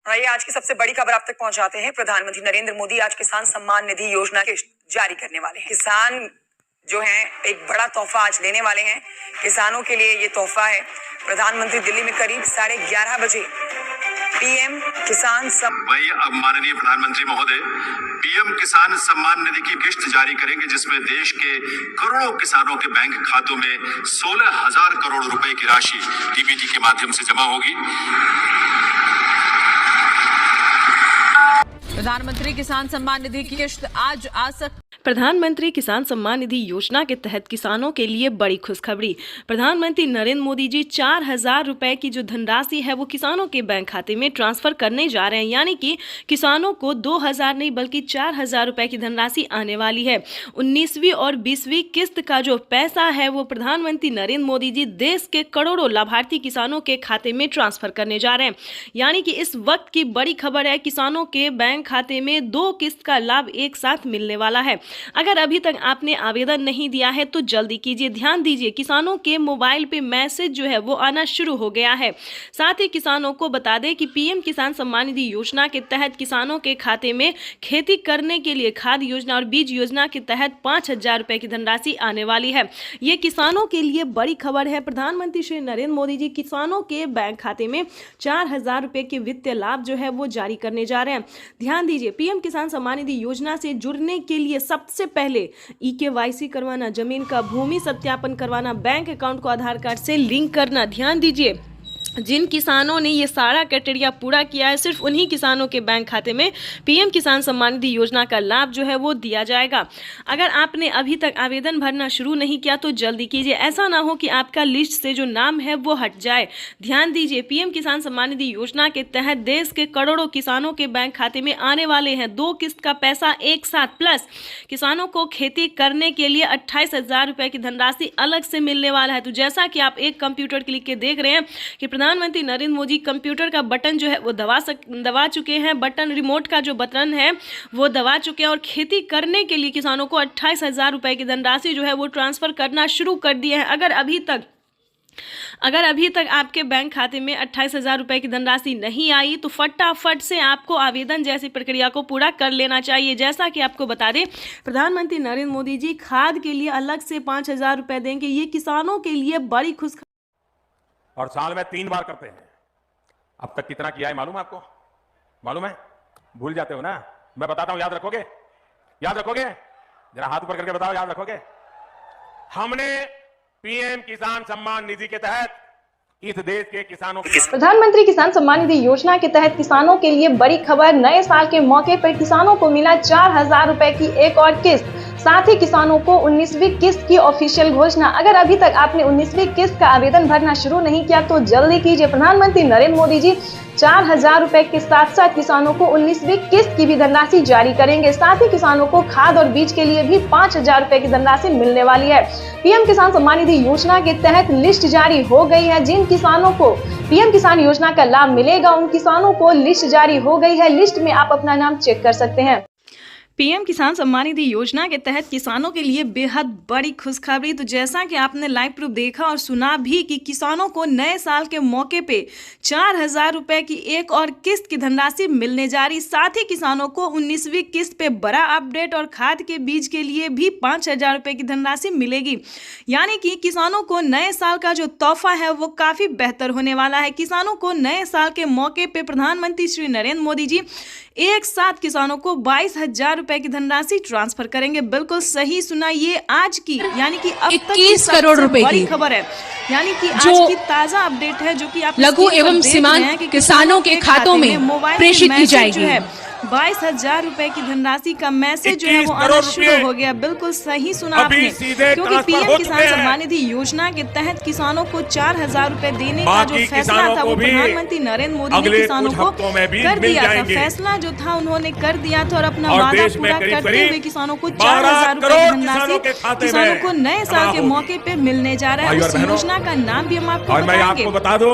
आइए आज की सबसे बड़ी खबर आप तक पहुंचाते हैं। प्रधानमंत्री नरेंद्र मोदी आज किसान सम्मान निधि योजना के जारी करने वाले हैं। किसान जो हैं एक बड़ा तोहफा आज लेने वाले हैं। किसानों के लिए ये तोहफा है। प्रधानमंत्री दिल्ली में करीब 11:30 बजे पीएम किसान वही अब माननीय प्रधानमंत्री महोदय पीएम किसान सम्मान निधि की किश्त जारी करेंगे, जिसमें देश के करोड़ों किसानों के बैंक खातों में 16,000 करोड़ रुपए की राशि डीबीटी के माध्यम से जमा होगी। प्रधानमंत्री किसान सम्मान निधि की किश्त आज आ सकती। प्रधानमंत्री किसान सम्मान निधि योजना के तहत किसानों के लिए बड़ी खुशखबरी। प्रधानमंत्री नरेंद्र मोदी जी 4,000 रुपए की जो धनराशि है वो किसानों के बैंक खाते में ट्रांसफर करने जा रहे हैं, यानी कि किसानों को 2,000 नहीं बल्कि 4,000 रुपए की धनराशि आने वाली है। 19वीं और 20वीं किस्त का जो पैसा है वो प्रधानमंत्री नरेंद्र मोदी जी देश के करोड़ों लाभार्थी किसानों के खाते में ट्रांसफर करने जा रहे हैं। यानी कि इस वक्त की बड़ी खबर है, किसानों के बैंक खाते में 2 किस्त का लाभ एक साथ मिलने वाला है। अगर अभी तक आपने आवेदन नहीं दिया है तो जल्दी कीजिए। ध्यान दीजिए, किसानों के मोबाइल पे मैसेज जो है वो आना शुरू हो गया है। साथ ही किसानों को बता दें कि पीएम किसान सम्मान निधि योजना के तहत किसानों के खाते में खेती करने के लिए खाद योजना और बीज योजना के तहत 5,000 रुपए की धनराशि आने वाली है। ये किसानों के लिए बड़ी खबर है। प्रधानमंत्री श्री नरेंद्र मोदी जी किसानों के बैंक खाते में 4,000 रुपए के वित्तीय लाभ जो है वो जारी करने जा रहे हैं। ध्यान दीजिए, पीएम किसान सम्मान निधि योजना से जुड़ने के लिए सबसे पहले EKYC करवाना, जमीन का भूमि सत्यापन करवाना, बैंक अकाउंट को आधार कार्ड से लिंक करना। ध्यान दीजिए, जिन किसानों ने ये सारा क्राइटेरिया पूरा किया है सिर्फ उन्हीं किसानों के बैंक खाते में पीएम किसान सम्मान निधि योजना का लाभ जो है वो दिया जाएगा। अगर आपने अभी तक आवेदन भरना शुरू नहीं किया तो जल्दी कीजिए, ऐसा ना हो कि आपका लिस्ट से जो नाम है वो हट जाए। ध्यान दीजिए, पीएम किसान सम्मान निधि योजना के तहत देश के करोड़ों किसानों के बैंक खाते में आने वाले हैं 2 किस्त का पैसा एक साथ, प्लस किसानों को खेती करने के लिए 28,000 रुपए की धनराशि अलग से मिलने वाला है। तो जैसा कि आप एक कंप्यूटर क्लिक के देख रहे हैं कि प्रधानमंत्री नरेंद्र मोदी कंप्यूटर का बटन जो है वो दबा चुके हैं, बटन रिमोट का जो बटन है वो दबा चुके हैं और खेती करने के लिए किसानों को 28,000 रुपए की धनराशि जो है वो ट्रांसफर करना शुरू कर दिए हैं। अगर अभी तक आपके बैंक खाते में 28,000 रुपए की धनराशि नहीं आई तो फटाफट से आपको आवेदन जैसी प्रक्रिया को पूरा कर लेना चाहिए। जैसा कि आपको बता दें, प्रधानमंत्री नरेंद्र मोदी जी खाद के लिए अलग से 5,000 रुपए देंगे। ये किसानों के लिए बड़ी खुश और साल में 3 बार करते हैं। अब तक कितना किया है मालूम है आपको? मालूम है? भूल जाते हो ना? मैं बताता हूं, याद रखोगे? याद रखोगे? जरा हाथ ऊपर करके बताओ, याद रखोगे? हमने पीएम किसान सम्मान निधि के तहत इस देश के किसानों प्रधानमंत्री किसान सम्मान निधि योजना के तहत किसानों के लिए बड़ी खबर। नए साल के मौके पर किसानों को मिला 4,000 रुपए की एक और किस्त। साथ ही किसानों को 19वीं किस्त की ऑफिशियल घोषणा। अगर अभी तक आपने 19वीं किस्त का आवेदन भरना शुरू नहीं किया तो जल्दी कीजिए। प्रधानमंत्री नरेंद्र मोदी जी 4,000 रुपए के साथ साथ किसानों को 19वीं किस्त की भी धनराशि जारी करेंगे। साथ ही किसानों को खाद और बीज के लिए भी 5,000 रुपए की धनराशि मिलने वाली है। पीएम किसान सम्मान निधि योजना के तहत लिस्ट जारी हो गई है। जिन किसानों को पीएम किसान योजना का लाभ मिलेगा उन किसानों को लिस्ट जारी हो गई है। लिस्ट में आप अपना नाम चेक कर सकते हैं। पीएम किसान सम्मान निधि योजना के तहत किसानों के लिए बेहद बड़ी खुशखबरी। तो जैसा कि आपने लाइव प्रूफ देखा और सुना भी कि किसानों को नए साल के मौके पे 4,000 रुपए की एक और किस्त की धनराशि मिलने जा रही। साथ ही किसानों को 19वीं किस्त पे बड़ा अपडेट और खाद के बीज के लिए भी 5,000 रुपए की धनराशि मिलेगी। यानी कि किसानों को नए साल का जो तोहफा है वो काफ़ी बेहतर होने वाला है। किसानों को नए साल के मौके पे प्रधानमंत्री श्री नरेंद्र मोदी जी एक साथ किसानों को 22,000 रुपए की धनराशि ट्रांसफर करेंगे। बिल्कुल सही सुना, ये आज की यानी कि अब तक 21 करोड़ रुपए की खबर है। यानी कि आज की ताजा अपडेट है जो कि आप लघु एवं सीमांत किसानों के खातों में प्रेषित की जाएगी। 22,000 रुपए की धनराशि का मैसेज जो है वो आना शुरू हो गया। बिल्कुल सही सुना आपने, क्योंकि पीएम किसान सम्मान निधि योजना के तहत किसानों को 4,000 रुपए देने का जो फैसला था वो प्रधानमंत्री नरेंद्र मोदी ने किसानों को कर दिया था। फैसला जो था उन्होंने कर दिया था और अपना वादा पूरा करते हुए किसानों को 4,000 रुपए की धनराशि किसानों को नए साल के मौके पे मिलने जा रहा है। उस योजना का नाम भी हम आपको बताएंगे। बता दो,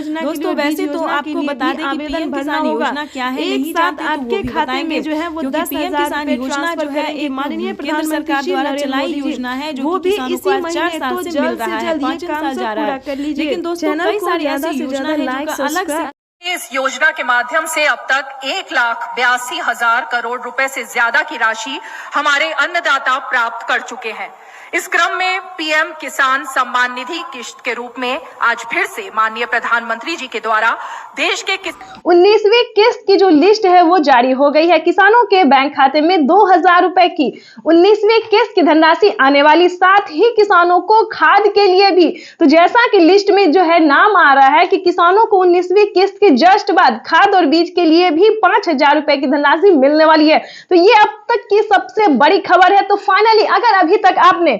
योजना के दोस्तों लिए वैसे बीज तो योजना आपको के लिए बता भी दें कि आवेदन पीएम भरना किसान होगा। योजना क्या है एक नहीं साथ जानते तो वो आपके भी खाते बताएंगे में जो है वो क्योंकि 10,000 पीएम किसान रुपए योजना जो ट्रांसफर है करेंगे। एक माननीय केंद्र सरकार प्रधानमंत्री द्वारा नरेंद्र चलाई मोदी जी योजना है जो वो कि भी किसानों इसी को आज 4 महीने साल तो से मिल जल्द रहा से है, जल्द ये 5 काम साल सब जा रहा पूरा है। कर लीजिए। लेकिन दोस्तों चैनल कई को सारी ज्यादा ऐसी से योजना ज्यादा है लाइक जो अलग से सब्सक्राइब इस योजना के माध्यम से अब तक 1,82,000 करोड़ रुपए से ज्यादा की राशि हमारे अन्नदाता प्राप्त कर चुके हैं। इस क्रम में पीएम किसान सम्मान निधि किश्त के रूप में आज फिर से माननीय प्रधानमंत्री जी के द्वारा देश के 19वीं किस्त की जो लिस्ट है वो जारी हो गई है। किसानों के बैंक खाते में 2,000 रुपए की 19वीं किस्त की धनराशि आने वाली, साथ ही किसानों को खाद के लिए भी। तो जैसा कि लिस्ट में जो है नाम आ रहा है कि किसानों को 19वीं किस्त के जस्ट बाद खाद और बीज के लिए भी 5,000 रुपए की धनराशि मिलने वाली है। तो ये अब तक की सबसे बड़ी खबर है। तो फाइनली अगर अभी तक आपने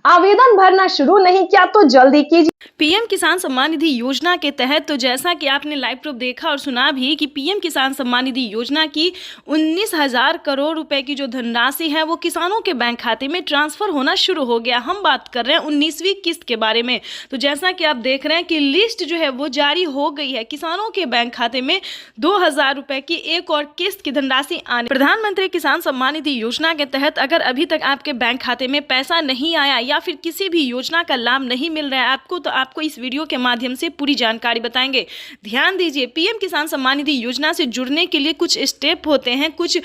आवेदन भरना शुरू नहीं किया तो जल्दी कीजिए। पीएम किसान सम्मान निधि योजना के तहत तो जैसा कि आपने लाइव प्रूफ देखा और सुना भी कि पीएम किसान सम्मान निधि योजना की 19,000 करोड़ रुपए की जो धनराशि है वो किसानों के बैंक खाते में ट्रांसफर होना शुरू हो गया। हम बात कर रहे हैं 19वीं किस्त के बारे में। तो जैसा कि आप देख रहे हैं कि लिस्ट जो है वो जारी हो गई है। किसानों के बैंक खाते में 2000 रुपए की एक और किस्त की धनराशि आने। प्रधानमंत्री किसान सम्मान निधि योजना के तहत अगर अभी तक आपके बैंक खाते में पैसा नहीं आया या फिर किसी भी योजना का लाभ नहीं मिल रहा है आपको, तो आपको इस वीडियो के माध्यम से पूरी जानकारी बताएंगे। ध्यान दीजिए, पीएम किसान सम्मान निधि योजना से जुड़ने के लिए कुछ स्टेप होते हैं, कुछ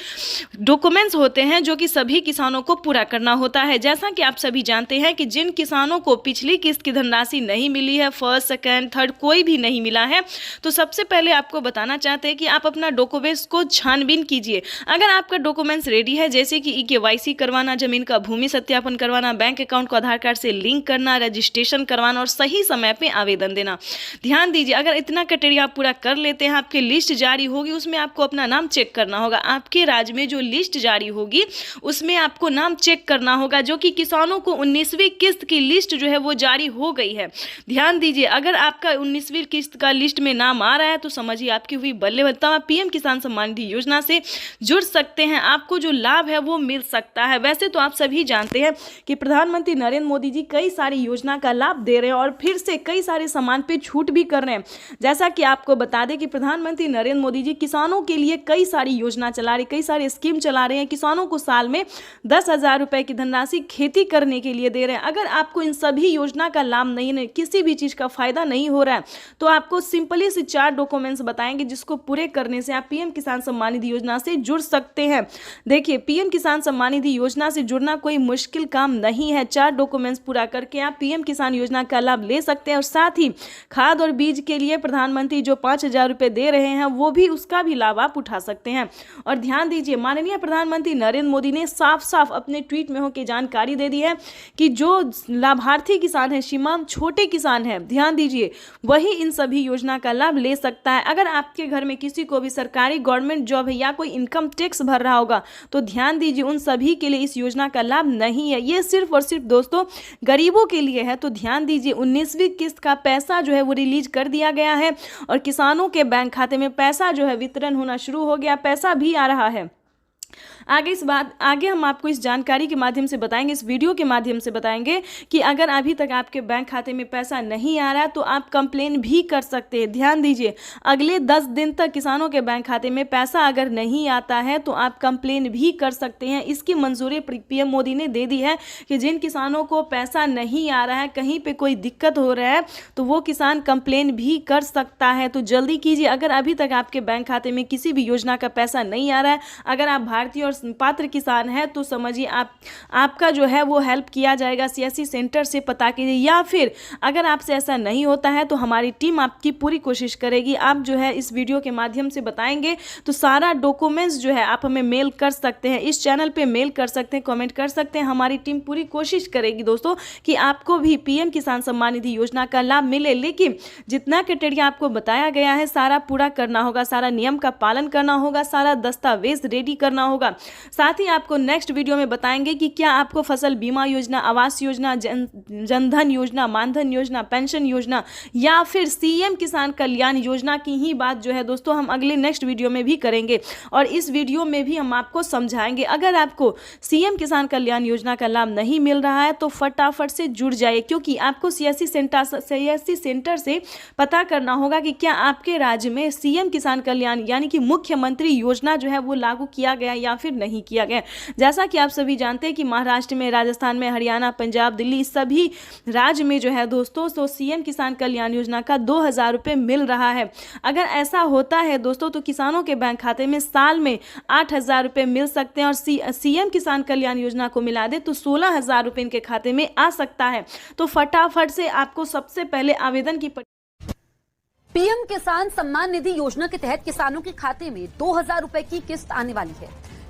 डॉक्यूमेंट्स होते हैं जो कि सभी किसानों को पूरा करना होता है। जैसा कि आप सभी जानते हैं कि जिन किसानों को पिछली किस्त की धनराशि नहीं मिली है, फर्स्ट सेकंड थर्ड कोई भी नहीं मिला है, तो सबसे पहले आपको बताना चाहते हैं कि आप अपना डॉक्यूमेंट्स को छानबीन कीजिए। अगर आपका डॉक्यूमेंट्स रेडी है, जैसे कि केवाईसी करवाना, जमीन का भूमि सत्यापन करवाना, बैंक अकाउंट को आधार कार्ड से लिंक करना, रजिस्ट्रेशन करवाना और सही समय पे आवेदन देना। ध्यान दीजिए, अगर इतना क्राइटेरिया आप पूरा कर लेते हैं, आपकी लिस्ट जारी होगी, उसमें आपको अपना नाम चेक करना होगा। आपके राज्य में जो लिस्ट जारी होगी उसमें आपको नाम चेक करना होगा, जो कि किसानों को 19वीं किस्त की लिस्ट जो है वो जारी हो गई है। ध्यान दीजिए, अगर आपका 19वीं किस्त का लिस्ट में नाम आ रहा है तो समझिए आपकी हुई बल्ले बल्ले। आप पीएम किसान सम्मान निधि योजना से जुड़ सकते हैं, आपको जो लाभ है वो मिल सकता है। वैसे तो आप सभी जानते हैं कि प्रधानमंत्री नरेंद्र मोदी जी कई सारी योजना का लाभ दे रहे हैं और फिर से कई सारे सामान पे छूट भी कर रहे हैं। जैसा कि आपको बता दें कि प्रधानमंत्री नरेंद्र मोदी जी किसानों के लिए कई सारी योजना चला रहे, कई सारे स्कीम चला रहे हैं। किसानों को साल में 10,000 रुपए की धनराशि खेती करने के लिए दे रहे हैं। अगर आपको इन सभी योजना का लाभ नहीं, किसी भी चीज का फायदा नहीं हो रहा है, तो आपको सिंपली से 4 डॉक्यूमेंट्स बताएंगे जिसको पूरे करने से आप पीएम किसान सम्मान निधि योजना से जुड़ सकते हैं। देखिए, पीएम किसान सम्मान निधि योजना से जुड़ना कोई मुश्किल काम नहीं है। 4 डॉक्यूमेंट्स पूरा करके आप पीएम किसान योजना का लाभ ले सकते हैं और साथ ही खाद और बीज के लिए प्रधानमंत्री जो 5,000 रुपए दे रहे हैं वो भी, उसका भी लाभ आप उठा सकते हैं। और ध्यान दीजिए, माननीय प्रधानमंत्री नरेंद्र मोदी ने साफ साफ अपने ट्वीट में होकर जानकारी दे दी है कि जो लाभार्थी किसान है, सीमांत छोटे किसान है, ध्यान दीजिए, वही इन सभी योजना का लाभ ले सकता है। अगर आपके घर में किसी को भी सरकारी गवर्नमेंट जॉब है या कोई इनकम टैक्स भर रहा होगा तो ध्यान दीजिए, उन सभी के लिए इस योजना का लाभ नहीं है। ये सिर्फ और सिर्फ दोस्तों गरीबों के लिए है। तो ध्यान दीजिए, 19वीं किस्त का पैसा जो है वो रिलीज कर दिया गया है और किसानों के बैंक खाते में पैसा जो है वितरण होना शुरू हो गया, पैसा भी आ रहा है। आगे हम आपको इस जानकारी के माध्यम से बताएंगे, इस वीडियो के माध्यम से बताएंगे कि अगर अभी तक आपके बैंक खाते में पैसा नहीं आ रहा है तो आप कंप्लेन भी कर सकते हैं। ध्यान दीजिए, अगले 10 दिन तक किसानों के बैंक खाते में पैसा अगर नहीं आता है तो आप कंप्लेन भी कर सकते हैं। इसकी मंजूरी पीएम मोदी ने दे दी है कि जिन किसानों को पैसा नहीं आ रहा है, कहीं पर कोई दिक्कत हो रहा है, तो वो किसान कंप्लेन भी कर सकता है। तो जल्दी कीजिए, अगर अभी तक आपके बैंक खाते में किसी भी योजना का पैसा नहीं आ रहा है, अगर आप भारतीय और पात्र किसान है तो समझिए आपका जो है वो हेल्प किया जाएगा। सीएससी सेंटर से पता कीजिए, या फिर अगर आपसे ऐसा नहीं होता है तो हमारी टीम आपकी पूरी कोशिश करेगी। आप जो है इस वीडियो के माध्यम से बताएंगे तो सारा डॉक्यूमेंट्स जो है आप हमें मेल कर सकते हैं, इस चैनल पे मेल कर सकते हैं, कमेंट कर सकते हैं। हमारी टीम पूरी कोशिश करेगी दोस्तों कि आपको भी पीएम किसान सम्मान निधि योजना का लाभ मिले। लेकिन जितना क्राइटेरिया आपको बताया गया है सारा पूरा करना होगा, सारा नियम का पालन करना होगा, सारा दस्तावेज रेडी करना होगा। साथ ही आपको नेक्स्ट वीडियो में बताएंगे कि क्या आपको फसल बीमा योजना, आवास योजना, जनधन योजना, मानधन योजना, पेंशन योजना या फिर सीएम किसान कल्याण योजना की ही बात जो है दोस्तों हम अगले नेक्स्ट वीडियो में भी करेंगे। और इस वीडियो में भी हम आपको समझाएंगे, अगर आपको सीएम किसान कल्याण योजना का लाभ नहीं मिल रहा है तो फटाफट से जुड़ जाइए, क्योंकि आपको सीएससी सेंटर से पता करना होगा कि क्या आपके राज्य में सीएम किसान कल्याण यानी कि मुख्यमंत्री योजना जो है वो लागू किया गया या फिर नहीं किया गया। जैसा कि आप सभी जानते हैं कि महाराष्ट्र में, राजस्थान में, हरियाणा, पंजाब, दिल्ली सभी राज्य में जो है दोस्तों तो सीएम किसान कल्याण योजना का 2,000 रुपए मिल रहा है। अगर ऐसा होता है दोस्तों तो किसानों के बैंक खाते में साल में 8,000 रुपए मिल सकते हैं और सीएम किसान कल्याण योजना को मिला दे तो 16,000 रुपए इनके खाते में आ सकता है। तो फटाफट से आपको सबसे पहले आवेदन की पीएम किसान सम्मान निधि योजना के तहत किसानों के खाते में 2,000 रुपए की किस्त आने वाली है।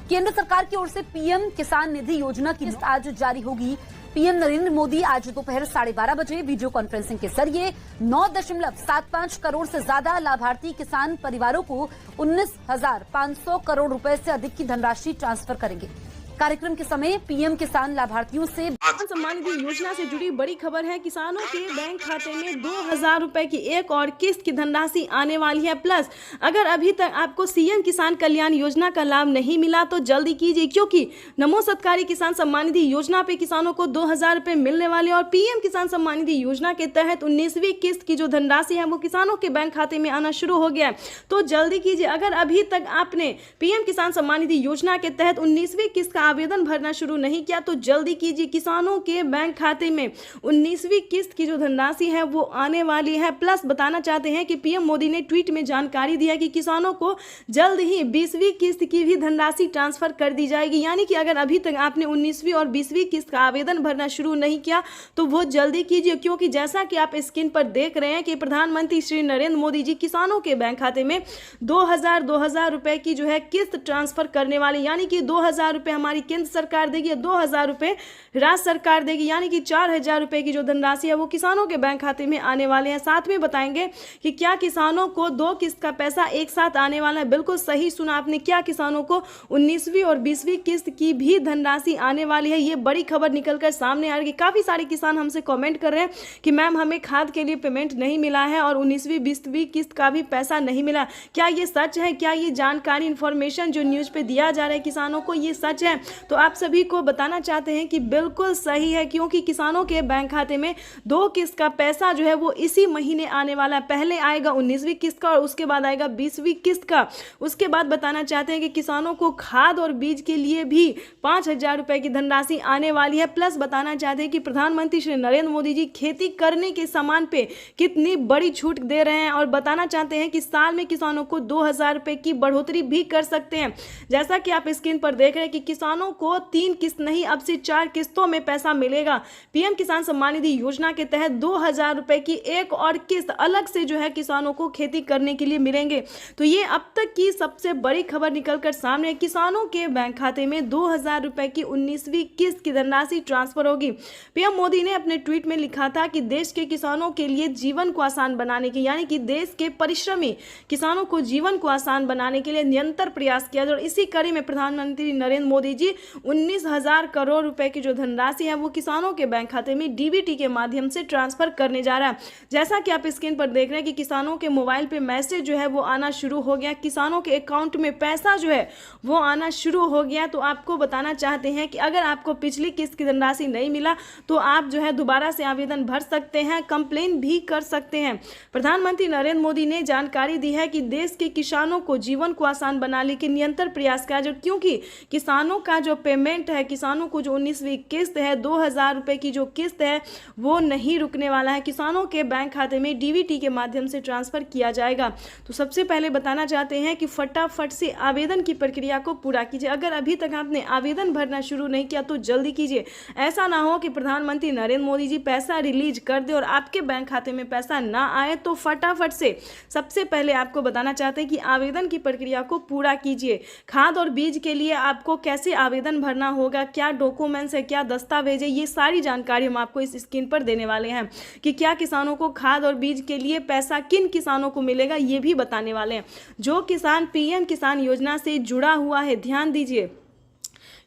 केंद्र सरकार की ओर से पीएम किसान निधि योजना की किस्त आज जारी होगी। पीएम नरेंद्र मोदी आज दोपहर 12:30 बजे वीडियो कॉन्फ्रेंसिंग के जरिए 9.75 करोड़ से ज्यादा लाभार्थी किसान परिवारों को 19,500 करोड़ रुपए से अधिक की धनराशि ट्रांसफर करेंगे। कार्यक्रम के समय पीएम किसान लाभार्थियों से किसान सम्मान निधि योजना से जुड़ी बड़ी खबर है। किसानों के बैंक खाते में 2000 रुपए की एक और किस्त की धनराशि आने वाली है। प्लस अगर अभी तक आपको सीएम किसान कल्याण योजना का लाभ नहीं मिला तो जल्दी कीजिए, क्योंकि नमो सत्कारी किसान सम्मान निधि योजना पे किसानों को 2000 रुपए मिलने वाले और पीएम किसान सम्मान निधि योजना के तहत 19वीं किस्त की जो धनराशि है वो किसानों के बैंक खाते में आना शुरू हो गया है। तो जल्दी कीजिए, अगर अभी तक आपने पीएम किसान सम्मान निधि योजना के तहत 19वीं किस्त का आवेदन भरना शुरू नहीं किया तो जल्दी कीजिए। किसानों के बैंक खाते में 19वीं किस्त की जो धनराशि है वो आने वाली है। प्लस बताना चाहते हैं कि पीएम मोदी ने ट्वीट में जानकारी दी है कि किसानों को जल्द ही 20वीं किस्त की भी धनराशि ट्रांसफर कर दी जाएगी। यानी कि अगर अभी तक आपने 19वीं और 20वीं किस्त का आवेदन भरना शुरू नहीं किया तो वो जल्दी कीजिए, क्योंकि जैसा कि आप स्क्रीन पर देख रहे हैं कि प्रधानमंत्री श्री नरेंद्र मोदी जी किसानों के बैंक खाते में 2000 रुपए की जो है किस्त ट्रांसफर करने वाले, यानी कि 2000 रुपए हमारी केंद्र सरकार देगी, 2000 रुपए राज्य सरकार देगी, यानी कि 4000 रुपए की जो धनराशि है वो किसानों के बैंक खाते में आने वाले हैं। साथ में बताएंगे कि क्या किसानों को 2 किस्त का पैसा एक साथ आने वाला है। बिल्कुल सही सुना आपने, क्या किसानों को 19वीं और 20वीं किस्त की भी धनराशि आने वाली है। ये बड़ी खबर निकलकर सामने आ रही है। काफी सारे किसान हमसे कमेंट कर रहे हैं कि मैम हमें खाद के लिए पेमेंट नहीं मिला है और 19वीं 20वीं किस्त का भी पैसा नहीं मिला। क्या ये सच है? क्या ये जानकारी इन्फॉर्मेशन जो न्यूज पे दिया जा रहा है किसानों को ये सच है? तो आप सभी को बताना चाहते हैं कि बिल्कुल सही है, क्योंकि किसानों के बैंक खाते में 2 किस्त का पैसा जो है वो इसी महीने आने वाला है। पहले आएगा 19वीं किस्त का और उसके बाद आएगा 20वीं किस्त का। उसके बाद बताना चाहते हैं कि किसानों को खाद और बीज के लिए भी 5000 रुपए की धनराशि आने वाली है। प्लस बताना चाहते हैं कि प्रधानमंत्री श्री नरेंद्र मोदी जी खेती करने के सामान पे कितनी बड़ी छूट दे रहे हैं और बताना चाहते हैं कि साल में किसानों को 2000 रुपए की बढ़ोतरी भी कर सकते हैं। जैसा कि आप स्क्रीन पर देख रहे हैं कि किसानों को 3 किस्त नहीं अब से 4 किस्तों में पैसा मिलेगा। पीएम किसान सम्मान निधि योजना के तहत 2000 रुपए की एक और किस्त अलग से जो है किसानों को खेती करने के लिए मिलेंगे। तो ये अब तक की सबसे बड़ी खबर निकलकर सामने, किसानों के बैंक खाते में 2000 रुपए की 19वीं किस्त की धनराशि ट्रांसफर होगी। पीएम मोदी ने अपने ट्वीट में लिखा था कि देश के किसानों के लिए जीवन को आसान बनाने के, यानी कि देश के परिश्रमी किसानों को जीवन को आसान बनाने के लिए निरंतर प्रयास किया और इसी कड़ी में प्रधानमंत्री नरेंद्र मोदी जी 19,000 करोड़ रुपए की जो धनराशि है वो किसानों के बैंक खाते में डीबीटी के माध्यम से ट्रांसफर करने जा रहा है। जैसा कि आप स्क्रीन पर देख रहे हैं कि किसानों के मोबाइल पे मैसेज जो है वो आना शुरू हो गया, किसानों के अकाउंट में पैसा जो है वो आना शुरू हो गया। तो आपको बताना चाहते हैं कि अगर आपको पिछली किस्त की धनराशि नहीं मिला तो आप जो है दोबारा से आवेदन भर सकते हैं, कंप्लेन भी कर सकते हैं। प्रधानमंत्री नरेंद्र मोदी ने जानकारी दी है कि देश के किसानों को जीवन को आसान बनाने के निरंतर प्रयास किया जाए, क्योंकि किसानों का जो पेमेंट है, किसानों को जो 19वीं किस्त है 2000 रुपए की जो किस्त है वो नहीं रुकने वाला है, किसानों के बैंक खाते में डीबीटी के माध्यम से ट्रांसफर किया जाएगा। तो सबसे पहले बताना चाहते हैं कि फटाफट से आवेदन की प्रक्रिया को पूरा कीजिए। अगर अभी तक आपने आवेदन भरना शुरू नहीं किया तो जल्दी कीजिए। ऐसा ना हो कि प्रधानमंत्री नरेंद्र मोदी जी पैसा रिलीज कर दे और आपके बैंक खाते में पैसा ना आए। तो फटाफट से सबसे पहले आपको बताना चाहते हैं कि आवेदन की प्रक्रिया को पूरा कीजिए। खाद और बीज के लिए आपको कैसे आवेदन भरना होगा, क्या डॉक्यूमेंट्स है, क्या दस्तावेज है, ये सारी जानकारी हम आपको इस स्क्रीन पर देने वाले हैं कि क्या किसानों को खाद और बीज के लिए पैसा किन किसानों को मिलेगा ये भी बताने वाले हैं। जो किसान पीएम किसान योजना से जुड़ा हुआ है, ध्यान दीजिए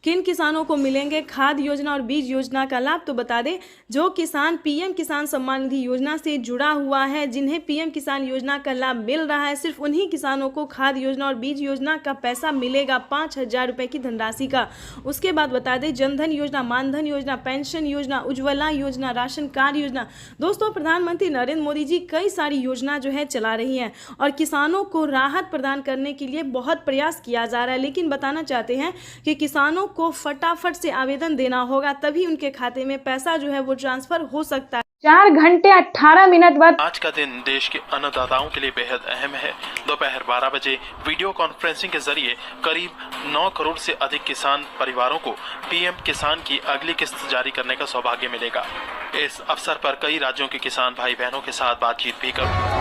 किन किसानों को मिलेंगे खाद योजना और बीज योजना का लाभ। तो बता दें, जो किसान पीएम किसान सम्मान निधि योजना से जुड़ा हुआ है, जिन्हें पीएम किसान योजना का लाभ मिल रहा है, सिर्फ उन्हीं किसानों को खाद योजना और बीज योजना का पैसा मिलेगा 5000 रुपए की धनराशि का। उसके बाद बता दें, जनधन योजना, मानधन योजना, पेंशन योजना, उज्ज्वला योजना, राशन कार्ड योजना। दोस्तों, प्रधानमंत्री नरेंद्र मोदी जी कई सारी योजना जो है चला रही हैं और किसानों को राहत प्रदान करने के लिए बहुत प्रयास किया जा रहा है। लेकिन बताना चाहते हैं कि किसानों को फटाफट से आवेदन देना होगा, तभी उनके खाते में पैसा जो है वो ट्रांसफर हो सकता है। 4 घंटे 18 मिनट बाद आज का दिन देश के अन्नदाताओं के लिए बेहद अहम है। दोपहर 12 बजे वीडियो कॉन्फ्रेंसिंग के जरिए करीब 9 करोड़ से अधिक किसान परिवारों को पीएम किसान की अगली किस्त जारी करने का सौभाग्य मिलेगा। इस अवसर पर कई राज्यों के किसान भाई बहनों के साथ बातचीत भी करूंगा।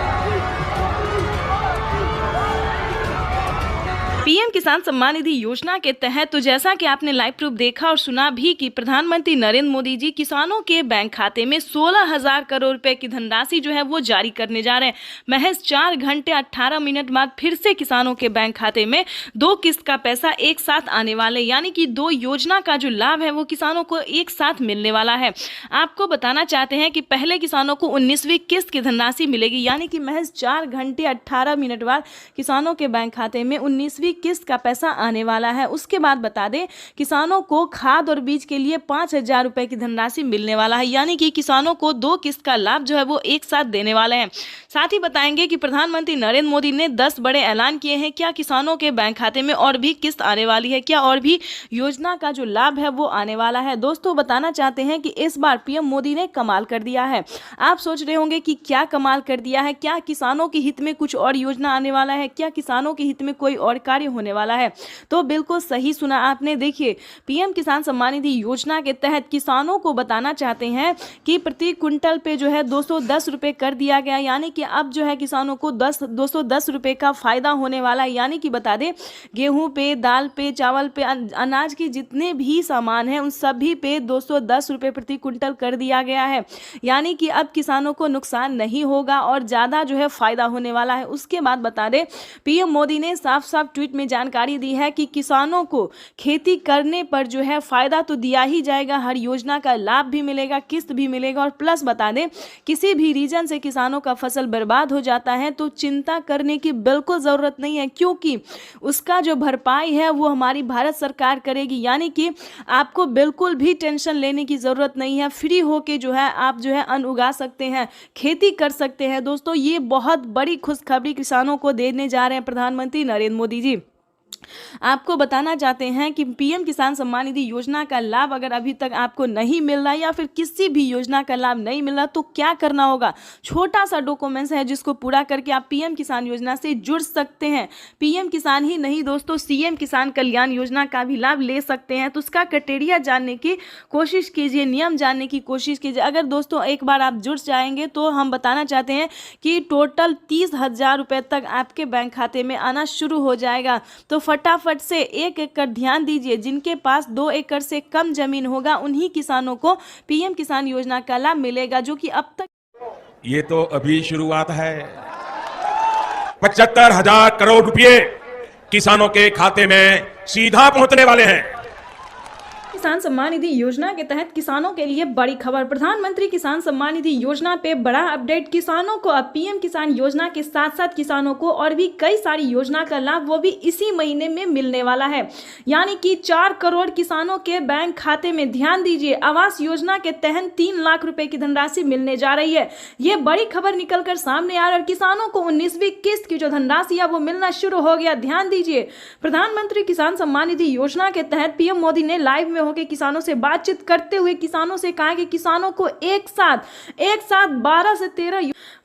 पीएम किसान सम्मान निधि योजना के तहत तो जैसा कि आपने लाइव प्रूफ देखा और सुना भी कि प्रधानमंत्री नरेंद्र मोदी जी किसानों के बैंक खाते में 16,000 करोड़ रुपए की धनराशि जो है वो जारी करने जा रहे हैं। महज 4 घंटे 18 मिनट बाद फिर से किसानों के बैंक खाते में 2 किस्त का पैसा एक साथ आने वाले, यानी कि 2 योजना का जो लाभ है वो किसानों को एक साथ मिलने वाला है। आपको बताना चाहते हैं कि पहले किसानों को 19वीं किस्त की धनराशि मिलेगी, यानी कि महज 4 घंटे 18 मिनट बाद किसानों के बैंक खाते में 19वीं किस्त का पैसा आने वाला है। उसके बाद बता दें किसानों को खाद और बीज के लिए 5,000 रुपए की धनराशि मिलने वाला है, यानी कि किसानों को 2 किस्त का लाभ जो है वो एक साथ देने वाले हैं। साथ ही बताएंगे कि प्रधानमंत्री नरेंद्र मोदी ने 10 बड़े ऐलान किए हैं। क्या किसानों के बैंक खाते में और भी किस्त आने वाली है, क्या और भी योजना का जो लाभ है वो आने वाला है। दोस्तों बताना चाहते हैं कि इस बार पीएम मोदी ने कमाल कर दिया है। आप सोच रहे होंगे कि क्या कमाल कर दिया है, क्या किसानों के हित में कुछ और योजना आने वाला है, क्या किसानों के हित में कोई और कार्य होने वाला है। तो बिल्कुल सही सुना आपने। देखिए पीएम किसान सम्मान निधि योजना के तहत किसानों को बताना चाहते हैं कि प्रति क्विंटल पे जो है 210 रुपए कर दिया गया, यानी कि अब जो है किसानों को 210 रुपए का फायदा होने वाला है। यानी कि बता दें गेहूं पे, दाल पे, चावल पे, अनाज के जितने भी सामान हैं उन सभी पे 210 रुपए प्रति क्विंटल कर दिया गया है, यानी कि अब किसानों को नुकसान नहीं होगा और ज़्यादा जो है फायदा होने वाला है। उसके बाद बता दें पीएम मोदी ने साफ साफ ट्वीट में जानकारी दी है कि किसानों को खेती करने पर जो है फायदा तो दिया ही जाएगा, हर योजना का लाभ भी मिलेगा, किस्त भी मिलेगा और प्लस बता दें किसी भी रीजन से किसानों का फसल बर्बाद हो जाता है तो चिंता करने की बिल्कुल ज़रूरत नहीं है, क्योंकि उसका जो भरपाई है वो हमारी भारत सरकार करेगी। यानी कि आपको बिल्कुल भी टेंशन लेने की ज़रूरत नहीं है, फ्री होके जो है आप जो है अन्न उगा सकते हैं, खेती कर सकते हैं। दोस्तों ये बहुत बड़ी खुशखबरी किसानों को देने जा रहे हैं प्रधानमंत्री नरेंद्र मोदी जी। आपको बताना चाहते हैं कि पीएम किसान सम्मान निधि योजना का लाभ अगर अभी तक आपको नहीं मिल रहा या फिर किसी भी योजना का लाभ नहीं मिल रहा तो क्या करना होगा। छोटा सा डॉक्यूमेंट्स है जिसको पूरा करके आप पीएम किसान योजना से जुड़ सकते हैं। पीएम किसान ही नहीं दोस्तों, सीएम किसान कल्याण योजना का भी लाभ ले सकते हैं। तो उसका क्राइटेरिया जानने की कोशिश कीजिए, नियम जानने की कोशिश कीजिए। अगर दोस्तों एक बार आप जुड़ जाएंगे तो हम बताना चाहते हैं कि टोटल 30,000 रुपये तक आपके बैंक खाते में आना शुरू हो जाएगा। तो फटाफट से 1 एकड़ ध्यान दीजिए, जिनके पास 2 एकड़ से कम जमीन होगा उन्हीं किसानों को पीएम किसान योजना का लाभ मिलेगा, जो कि अब तक ये तो अभी शुरुआत है। 75,000 करोड़ रुपए किसानों के खाते में सीधा पहुंचने वाले हैं। किसान सम्मान निधि योजना के तहत किसानों के लिए बड़ी खबर। प्रधानमंत्री किसान सम्मान निधि योजना पे बड़ा अपडेट। किसानों को अब पीएम किसान योजना के साथ साथ किसानों को और भी कई सारी योजना का लाभ वो भी इसी महीने में मिलने वाला है। यानी कि 4 करोड़ किसानों के बैंक खाते में, ध्यान दीजिए, आवास योजना के तहत 3 लाख रुपए की धनराशि मिलने जा रही है। ये बड़ी खबर निकलकर सामने आ रही है और किसानों को 19वीं किस्त की जो धनराशि है वो मिलना शुरू हो गया। ध्यान दीजिए, प्रधानमंत्री किसान सम्मान निधि योजना के तहत पीएम मोदी ने लाइव में के किसानों से बातचीत करते हुए किसानों से कहा कि किसानों को एक साथ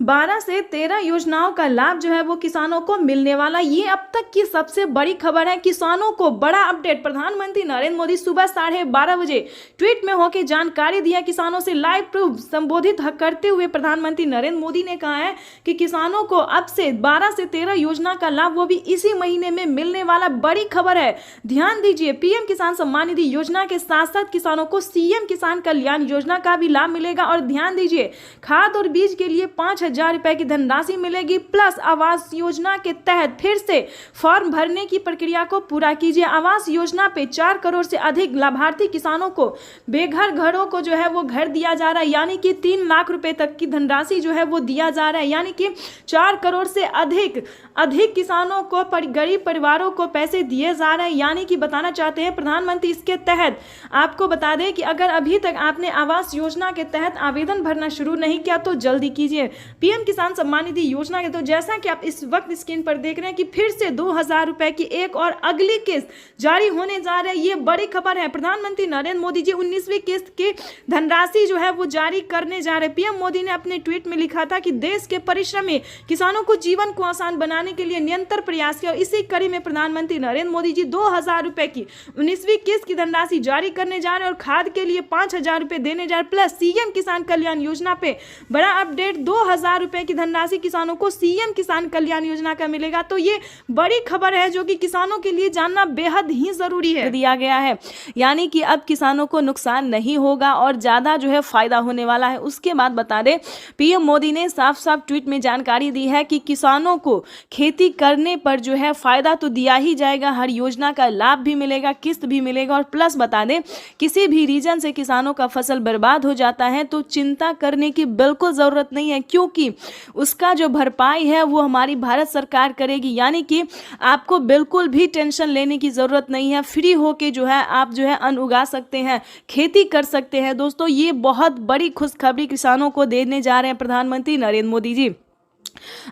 12 से 13 योजनाओं का लाभ जो है वो किसानों को मिलने वाला। ये अब तक की सबसे बड़ी खबर है। किसानों को बड़ा अपडेट। प्रधानमंत्री नरेंद्र मोदी सुबह 12:30 बजे ट्वीट में होकर जानकारी दिया। किसानों से लाइव प्रूफ संबोधित करते हुए प्रधानमंत्री नरेंद्र मोदी ने कहा है कि किसानों को अब से 12 से 13 योजना का लाभ वो भी इसी महीने में मिलने वाला। बड़ी खबर है, ध्यान दीजिए। पीएम किसान सम्मान निधि योजना के साथ साथ किसानों को सीएम किसान कल्याण योजना का भी लाभ मिलेगा। और ध्यान दीजिए, खाद और बीज के लिए 5,000 रुपए की धनराशि मिलेगी। प्लस आवास योजना के तहत फिर से फॉर्म भरने की प्रक्रिया को पूरा कीजिए। आवास योजना पे 4 करोड़ से अधिक लाभार्थी किसानों को बेघर घरों को जो है वो घर दिया जा रहा है, यानी कि 3 लाख रुपए तक की धनराशि जो है वो दिया जा रहा है। यानी कि 4 करोड़ से अधिक किसानों को, गरीब परिवारों को पैसे दिए जा रहे हैं। यानी कि बताना चाहते हैं प्रधानमंत्री इसके तहत आपको बता दें कि अगर अभी तक आपने आवास योजना के तहत आवेदन भरना शुरू नहीं किया तो जल्दी कीजिए। पीएम किसान सम्मान निधि योजना के तो जैसा कि आप इस वक्त स्क्रीन पर देख रहे हैं कि फिर से 2,000 रुपए की एक और अगली किस्त जारी होने जा रही है। ये बड़ी खबर है। प्रधानमंत्री नरेंद्र मोदी जी 19वीं किस्त की धनराशि जो है वो जारी करने जा रहे हैं। पीएम मोदी ने अपने ट्वीट में लिखा था कि देश के परिश्रमी किसानों को जीवन को आसान बनाने के लिए निरंतर प्रयास किया। इसी कड़ी में प्रधानमंत्री नरेंद्र मोदी जी 2,000 रुपए की 19वीं किस्त की धनराशि जारी करने जा रहे हैं और खाद के लिए 5,000 रुपए देने जा रहे हैं। प्लस सीएम किसान कल्याण योजना पे बड़ा अपडेट, 2,000 रुपए की धनराशि किसानों को सीएम किसान कल्याण योजना का मिलेगा। तो ये बड़ी खबर है जो कि किसानों के लिए जानना बेहद ही जरूरी है। दिया गया है, यानी कि अब किसानों को नुकसान नहीं होगा और ज्यादा जो है फायदा होने वाला है। उसके बाद बता दें, पीएम मोदी ने साफ साफ ट्वीट में जानकारी दी है कि किसानों को खेती करने पर जो है फायदा तो दिया ही जाएगा, हर योजना का लाभ भी मिलेगा, किस्त भी मिलेगा। और प्लस बता दें, किसी भी रीजन से किसानों का फसल बर्बाद हो जाता है तो चिंता करने की बिल्कुल जरूरत नहीं है, क्योंकि उसका जो भरपाई है वो हमारी भारत सरकार करेगी। यानी कि आपको बिल्कुल भी टेंशन लेने की जरूरत नहीं है, फ्री होके जो है आप जो है अन्न उगा सकते हैं, खेती कर सकते हैं। दोस्तों, ये बहुत बड़ी खुशखबरी किसानों को देने जा रहे हैं प्रधानमंत्री नरेंद्र मोदी जी।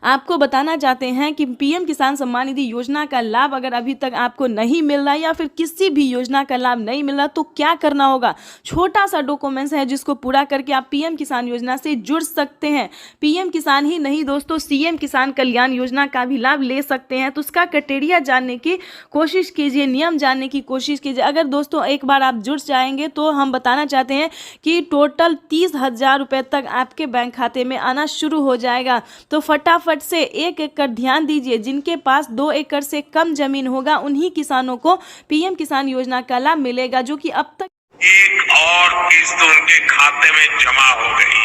आपको बताना चाहते हैं कि पीएम किसान सम्मान निधि योजना का लाभ अगर अभी तक आपको नहीं मिल रहा या फिर किसी भी योजना का लाभ नहीं मिल रहा तो क्या करना होगा। छोटा सा डॉक्यूमेंट्स है जिसको पूरा करके आप पीएम किसान योजना से जुड़ सकते हैं। पीएम किसान ही नहीं दोस्तों, सीएम किसान कल्याण योजना का भी लाभ ले सकते हैं। तो उसका क्राइटेरिया जानने की कोशिश कीजिए, नियम जानने की कोशिश कीजिए। अगर दोस्तों एक बार आप जुड़ जाएंगे तो हम बताना चाहते हैं कि टोटल 30,000 रुपये तक आपके बैंक खाते में आना शुरू हो जाएगा। तो फटाफट से 1 एकड़ ध्यान दीजिए, जिनके पास 2 एकड़ से कम जमीन होगा उन्हीं किसानों को पीएम किसान योजना का लाभ मिलेगा, जो कि अब तक एक और किस्त उनके खाते में जमा हो गई।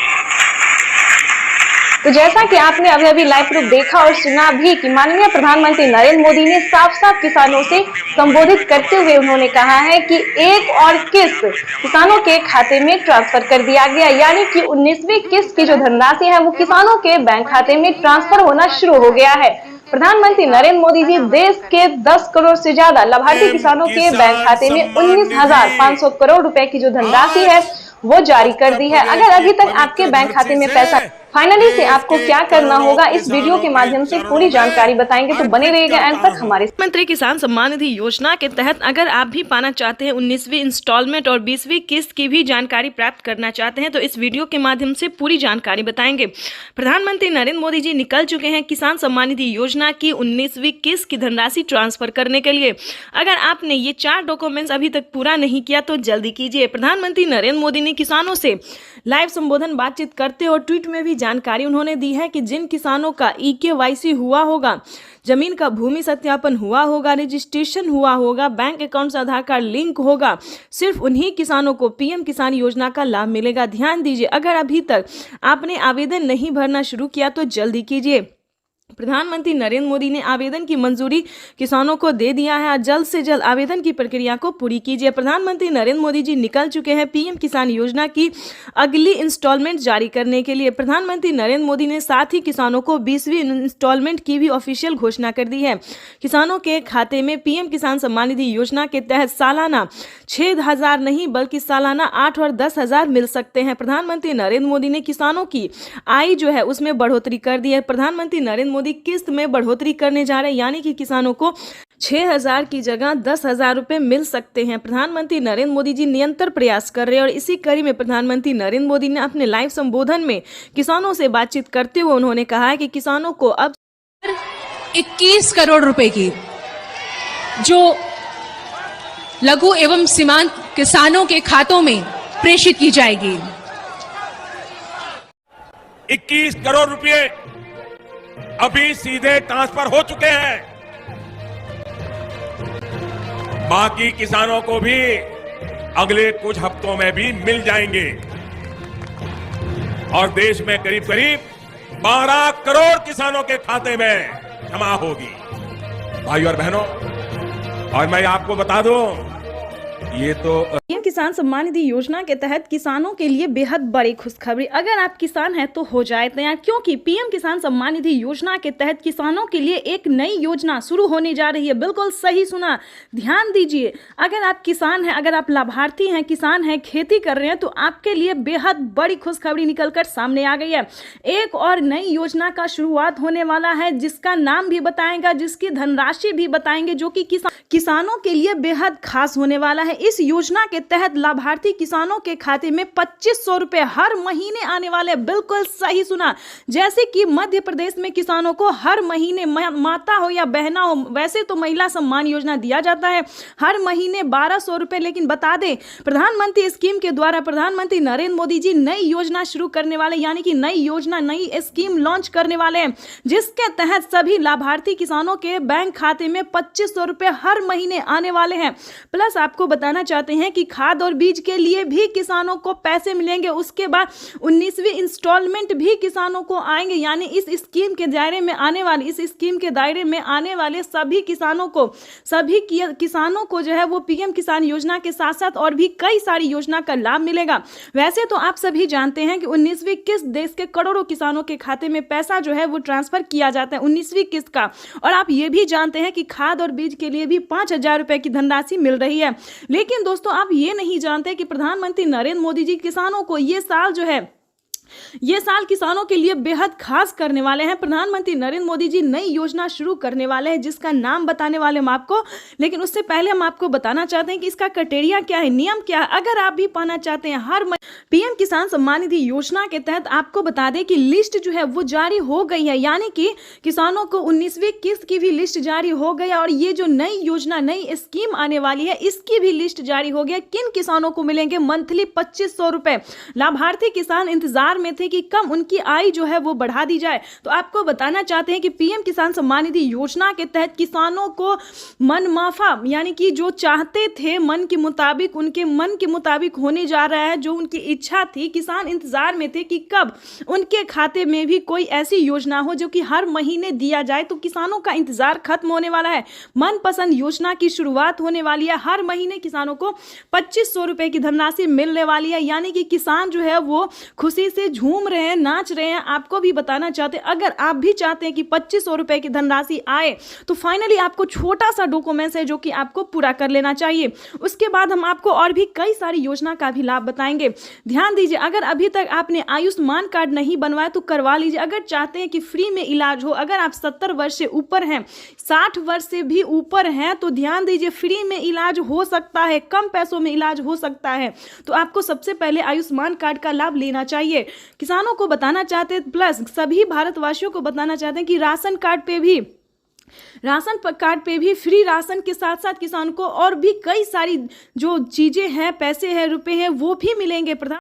तो जैसा कि आपने अभी लाइव प्रूफ देखा और सुना भी कि माननीय प्रधानमंत्री नरेंद्र मोदी ने साफ साफ किसानों से संबोधित करते हुए उन्होंने कहा है कि एक और किस्त किसानों के खाते में ट्रांसफर कर दिया गया, यानी कि 19वीं किस्त की जो धनराशि है वो किसानों के बैंक खाते में ट्रांसफर होना शुरू हो गया है। प्रधानमंत्री नरेंद्र मोदी जी देश के 10 करोड़ से ज्यादा लाभार्थी किसानों के बैंक खाते में 19,500 करोड़ रुपए की जो धनराशि है वो जारी कर दी है। अगर अभी तक आपके बैंक खाते में पैसा फाइनली से आपको क्या करना होगा, इस वीडियो के माध्यम से पूरी जानकारी बताएंगे, तो बने रहिएगा एंड तक हमारे। प्रधानमंत्री किसान सम्मान निधि योजना के तहत अगर आप भी पाना चाहते हैं 19वीं इंस्टॉलमेंट और 20वीं किस्त की भी जानकारी प्राप्त करना चाहते हैं तो इस वीडियो के माध्यम से पूरी जानकारी बताएंगे। प्रधानमंत्री नरेंद्र मोदी जी निकल चुके हैं किसान सम्मान निधि योजना की 19वीं किस्त की धनराशि ट्रांसफर करने के लिए। अगर आपने ये 4 डॉक्यूमेंट्स अभी तक पूरा नहीं किया तो जल्दी कीजिए। प्रधानमंत्री नरेंद्र मोदी ने किसानों से लाइव संबोधन बातचीत करते और ट्वीट में भी जानकारी उन्होंने दी है कि जिन किसानों का EKYC हुआ होगा, जमीन का भूमि सत्यापन हुआ होगा, रजिस्ट्रेशन हुआ होगा, बैंक अकाउंट से आधार कार्ड लिंक होगा, सिर्फ उन्हीं किसानों को पीएम किसान योजना का लाभ मिलेगा। ध्यान दीजिए, अगर अभी तक आपने आवेदन नहीं भरना शुरू किया तो जल्दी कीजिए। प्रधानमंत्री नरेंद्र मोदी ने आवेदन की मंजूरी किसानों को दे दिया है। जल्द से जल्द आवेदन की प्रक्रिया को पूरी कीजिए। प्रधानमंत्री नरेंद्र मोदी जी निकल चुके हैं पीएम किसान योजना की अगली इंस्टॉलमेंट जारी करने के लिए। प्रधानमंत्री नरेंद्र मोदी ने साथ ही किसानों को 20वीं इंस्टॉलमेंट की भी ऑफिशियल घोषणा कर दी है। किसानों के खाते में पीएम किसान सम्मान निधि योजना के तहत सालाना 6,000 नहीं बल्कि सालाना 8 और 10,000 मिल सकते हैं। प्रधानमंत्री नरेंद्र मोदी ने किसानों की आय जो है उसमें बढ़ोतरी कर दी है। प्रधानमंत्री नरेंद्र मोदी किस्त में बढ़ोतरी करने जा रहे हैं, यानी कि किसानों को 6,000 की जगह 10,000 रुपए मिल सकते हैं। प्रधानमंत्री नरेंद्र मोदी जी निरंतर प्रयास कर रहे हैं और इसी कड़ी में प्रधानमंत्री नरेंद्र मोदी ने अपने लाइव संबोधन में किसानों से बातचीत करते हुए उन्होंने कहा है कि किसानों को अब 21 करोड़ रुपए की जो लघु एवं सीमांत किसानों के खातों में प्रेषित की जाएगी। 21 करोड़ रुपए अभी सीधे ट्रांसफर हो चुके हैं। बाकी किसानों को भी अगले कुछ हफ्तों में भी मिल जाएंगे और देश में करीब करीब 12 करोड़ किसानों के खाते में जमा होगी। भाइयों और बहनों, और मैं आपको बता दूं, ये तो पीएम किसान सम्मान निधि योजना के तहत किसानों के लिए बेहद बड़ी खुशखबरी। अगर आप किसान हैं तो हो जाए तैयार, क्योंकि पीएम किसान सम्मान निधि योजना के तहत किसानों के लिए एक नई योजना शुरू होने जा रही है। बिल्कुल सही सुना, ध्यान दीजिए। अगर आप किसान हैं, अगर आप लाभार्थी हैं, किसान हैं, खेती कर रहे हैं तो आपके लिए बेहद बड़ी खुशखबरी निकलकर सामने आ गई है। एक और नई योजना का शुरुआत होने वाला है, जिसका नाम भी बताएगा, जिसकी धनराशि भी बताएंगे, जो कि किसानों के लिए बेहद खास होने वाला है। इस योजना के तहत तहत लाभार्थी किसानों के खाते में 2500 रुपए हर महीने आने वाले। बिल्कुल सही सुना। जैसे कि मध्य प्रदेश में किसानों को हर महीने माता हो या बहना हो, वैसे तो महिला सम्मान योजना दिया जाता है हर महीने 1200 रुपए, लेकिन बता दें प्रधानमंत्री स्कीम के द्वारा प्रधानमंत्री नरेंद्र मोदी जी नई योजना शुरू करने वाले, यानी कि नई योजना नई स्कीम लॉन्च करने वाले हैं, जिसके तहत सभी लाभार्थी किसानों के बैंक खाते में 2500 रुपए हर महीने आने वाले हैं। प्लस आपको बताना चाहते हैं कि खाद और बीज के लिए भी किसानों को पैसे मिलेंगे। उसके बाद 19वीं इंस्टॉलमेंट भी किसानों को आएंगे, यानी इस स्कीम के दायरे में आने वाले सभी किसानों को जो है वो पीएम किसान योजना के साथ साथ और भी कई सारी योजना का लाभ मिलेगा। वैसे तो आप सभी जानते हैं कि 19वीं किस्त देश के करोड़ों किसानों के खाते में पैसा जो है वो ट्रांसफर किया जाता है 19वीं किस्त का। और आप ये भी जानते हैं कि खाद और बीज के लिए भी 5000 रुपए की धनराशि मिल रही है। लेकिन दोस्तों आप ये नहीं जानते कि प्रधानमंत्री नरेंद्र मोदी जी किसानों को ये साल किसानों के लिए बेहद खास करने वाले हैं। प्रधानमंत्री नरेंद्र मोदी जी नई योजना शुरू करने वाले हैं जिसका नाम बताने वाले हम आपको, लेकिन उससे पहले हम आपको बताना चाहते हैं कि इसका क्राइटेरिया क्या है, नियम क्या है। अगर आप भी पाना चाहते हैं हर पीएम किसान सम्मान निधि योजना के तहत, आपको बता दें कि लिस्ट जो है वो जारी हो गई है, यानी कि किसानों को 19वीं किस्त की भी लिस्ट जारी हो गई और ये जो नई योजना नई स्कीम आने वाली है इसकी भी लिस्ट जारी हो गया। किन किसानों को मिलेंगे मंथली 2500 रुपए। लाभार्थी किसान इंतजार में थे कि कम उनकी आय जो है वो बढ़ा दी जाए। तो आपको बताना चाहते हैं कि पीएम किसान सम्मान निधि योजना के तहत किसानों को मनमाफा, यानी कि जो चाहते थे मन के मुताबिक, उनके मन के मुताबिक होने जा रहा है, जो उनकी इच्छा थी। किसान इंतजार में थे कि कब उनके खाते में भी कोई ऐसी योजना हो जो कि हर महीने दिया जाए। तो किसानों का इंतजार खत्म होने वाला है, मनपसंद योजना की शुरुआत होने वाली है। हर महीने किसानों को 2500 रुपए की धनराशि मिलने वाली है, यानी कि किसान जो है वो खुशी से झूम रहे हैं, नाच रहे हैं। आपको भी बताना चाहते हैं, अगर आप भी चाहते हैं कि 2500 रुपए की धनराशि आए तो फाइनली आपको छोटा सा डॉक्यूमेंट्स है जो कि आपको पूरा कर लेना चाहिए। उसके बाद हम आपको और भी कई सारी योजना का भी लाभ बताएंगे। ध्यान दीजिए, अगर अभी तक आपने आयुष्मान कार्ड नहीं बनवाया तो करवा लीजिए। अगर चाहते हैं कि फ्री में इलाज हो, अगर आप 70 वर्ष से ऊपर हैं, 60 वर्ष से भी ऊपर हैं, तो ध्यान दीजिए फ्री में इलाज हो सकता है, कम पैसों में इलाज हो सकता है। तो आपको सबसे पहले आयुष्मान कार्ड का लाभ लेना चाहिए। किसानों को बताना चाहते हैं, प्लस सभी भारतवासियों को बताना चाहते हैं कि राशन कार्ड पे भी फ्री राशन के साथ साथ किसान को और भी कई सारी जो चीजें हैं, पैसे हैं, रुपए हैं, वो भी मिलेंगे।